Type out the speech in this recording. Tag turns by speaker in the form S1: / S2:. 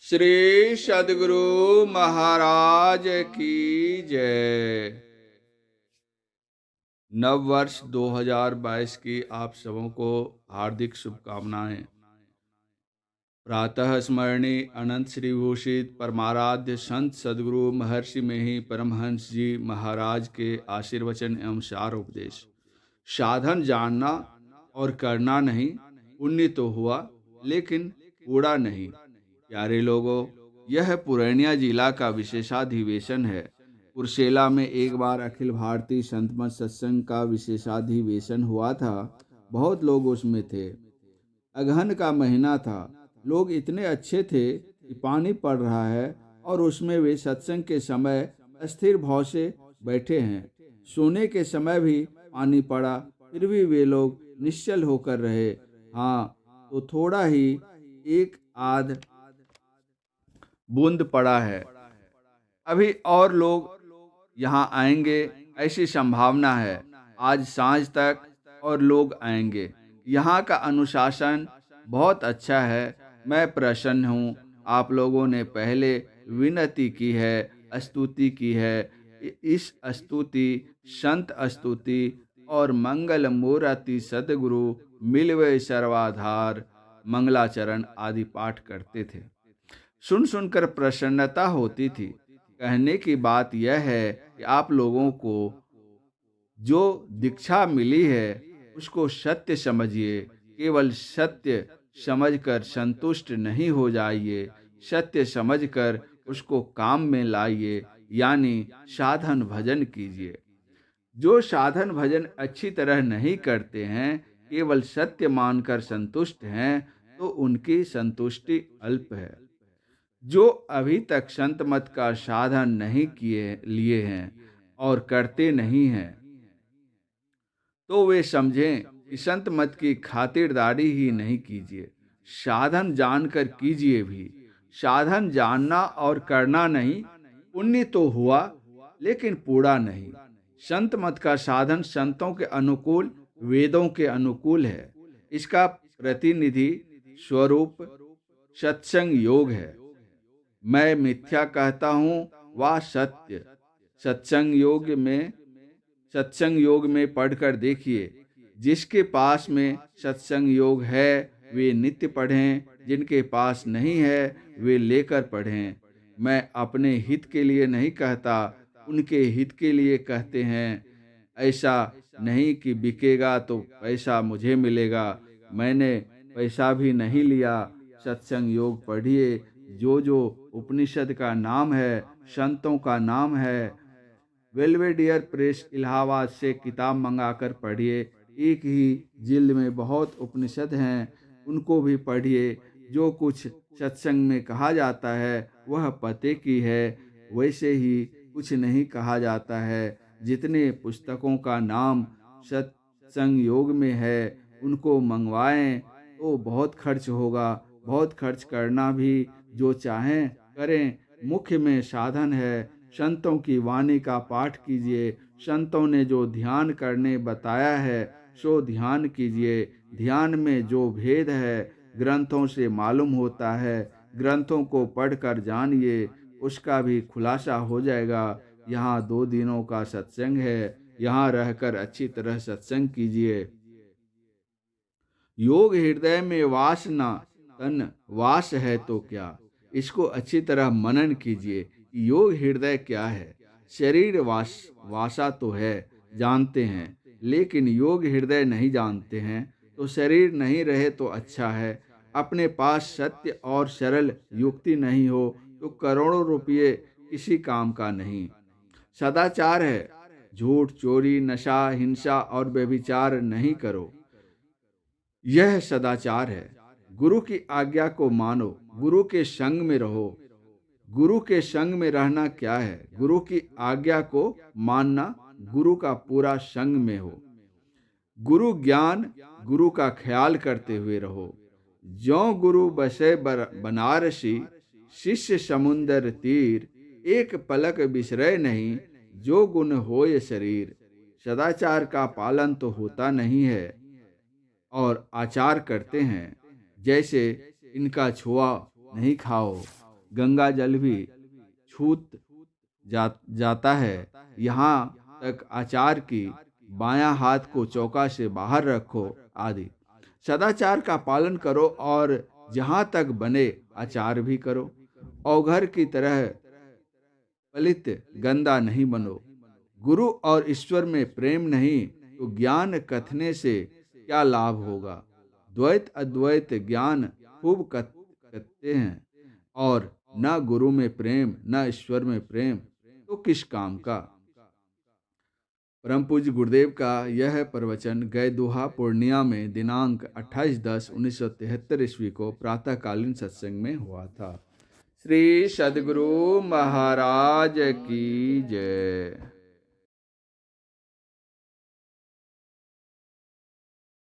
S1: श्री सद्गुरु महाराज की जय। नव वर्ष 2022 की आप सबों को हार्दिक शुभकामनाएं। प्रातः स्मरणीय अनंत श्री भूषित परमाराध्य संत सद्गुरु महर्षि में ही परमहंस जी महाराज के आशीर्वचन एवं सार उपदेश। साधन जानना और करना नहीं, पुण्य तो हुआ लेकिन कूड़ा नहीं। प्यारे लोगों, यह पूर्णिया जिला का विशेषाधिवेशन है। कुर्सेला में एक बार अखिल भारतीय संत मत सत्संग का विशेषाधिवेशन हुआ था। बहुत लोग उसमें थे। अगहन का महीना था। लोग इतने अच्छे थे कि पानी पड़ रहा है और उसमें वे सत्संग के समय अस्थिर भाव से बैठे हैं। सोने के समय भी पानी पड़ा, फिर भी वे लोग निश्चल होकर रहे। हाँ, तो थोड़ा ही एक आध बूंद पड़ा है। अभी और लोग यहाँ आएंगे, ऐसी संभावना है। आज सांझ तक और लोग आएंगे। यहाँ का अनुशासन बहुत अच्छा है। मैं प्रसन्न हूँ। आप लोगों ने पहले विनती की है, स्तुति की है। इस स्तुति, संत स्तुति और मंगल मूर्ति सद्गुरु मिलवे सर्वाधार मंगलाचरण आदि पाठ करते थे। सुन सुनकर प्रसन्नता होती थी। कहने की बात यह है कि आप लोगों को जो दीक्षा मिली है उसको सत्य समझिए। केवल सत्य समझकर संतुष्ट नहीं हो जाइए, सत्य समझकर उसको काम में लाइए, यानी साधन भजन कीजिए। जो साधन भजन अच्छी तरह नहीं करते हैं, केवल सत्य मानकर संतुष्ट हैं, तो उनकी संतुष्टि अल्प है। जो अभी तक संत मत का साधन नहीं लिए हैं और करते नहीं हैं, तो वे समझें कि संत मत की खातिरदारी ही नहीं कीजिए। साधन जानकर कीजिए भी। साधन जानना और करना नहीं, पुण्य तो हुआ लेकिन पूरा नहीं। संत मत का साधन संतों के अनुकूल, वेदों के अनुकूल है। इसका प्रतिनिधि स्वरूप सत्संग योग है। मैं मिथ्या कहता हूँ, वह सत्य। सत्संग योग में पढ़कर देखिए। जिसके पास में सत्संग योग है वे नित्य पढ़ें, जिनके पास नहीं है वे लेकर पढ़ें। मैं अपने हित के लिए नहीं कहता, उनके हित के लिए कहते हैं। ऐसा नहीं कि बिकेगा तो पैसा मुझे मिलेगा। मैंने पैसा भी नहीं लिया। सत्संग योग पढ़िए। जो जो उपनिषद का नाम है, संतों का नाम है, वेलवेडियर प्रेस इलाहाबाद से किताब मंगाकर पढ़िए। एक ही जिल्द में बहुत उपनिषद हैं, उनको भी पढ़िए। जो कुछ सत्संग में कहा जाता है वह पते की है, वैसे ही कुछ नहीं कहा जाता है। जितने पुस्तकों का नाम सत्संग योग में है उनको मंगवाएं तो बहुत खर्च होगा। बहुत खर्च करना भी जो चाहें करें। मुख्य में साधन है। संतों की वाणी का पाठ कीजिए। संतों ने जो ध्यान करने बताया है सो ध्यान कीजिए। ध्यान में जो भेद है ग्रंथों से मालूम होता है। ग्रंथों को पढ़कर जानिए, उसका भी खुलासा हो जाएगा। यहाँ 2 दिनों का सत्संग है, यहाँ रहकर अच्छी तरह सत्संग कीजिए। योग हृदय में वासना तन वास है तो क्या, इसको अच्छी तरह मनन कीजिए। योग हृदय क्या है। शरीर वासा तो है, जानते हैं, लेकिन योग हृदय नहीं जानते हैं। तो शरीर नहीं रहे तो अच्छा है। अपने पास सत्य और सरल युक्ति नहीं हो तो करोड़ों रुपये किसी काम का नहीं। सदाचार है, झूठ, चोरी, नशा, हिंसा और व्यभिचार नहीं करो। यह सदाचार है। गुरु की आज्ञा को मानो, गुरु के संग में रहो। गुरु के संग में रहना क्या है? गुरु की आज्ञा को मानना, गुरु का पूरा संग में हो। गुरु ज्ञान, गुरु का ख्याल करते हुए रहो। ज्यों गुरु बसे बनारसी, शिष्य समुंदर तीर। एक पलक बिसरे नहीं, जो गुण होय शरीर। सदाचार का पालन तो होता नहीं है और आचार करते हैं, जैसे इनका छुआ नहीं खाओ, गंगा जल भी छूत जाता है। यहाँ तक आचार की बायां हाथ को चौका से बाहर रखो आदि। सदाचार का पालन करो और जहाँ तक बने आचार भी करो। अवघर की तरह पलित गंदा नहीं बनो। गुरु और ईश्वर में प्रेम नहीं तो ज्ञान कथने से क्या लाभ होगा। द्वैत अद्वैत ज्ञान खूब कहते हैं और न गुरु में प्रेम न ईश्वर में प्रेम तो किस काम का। परम पूज्य गुरुदेव का यह प्रवचन गए दुहा पूर्णिया में दिनांक 28/10/1973 ईस्वी को प्रातःकालीन सत्संग में हुआ था। श्री सद्गुरु महाराज की जय।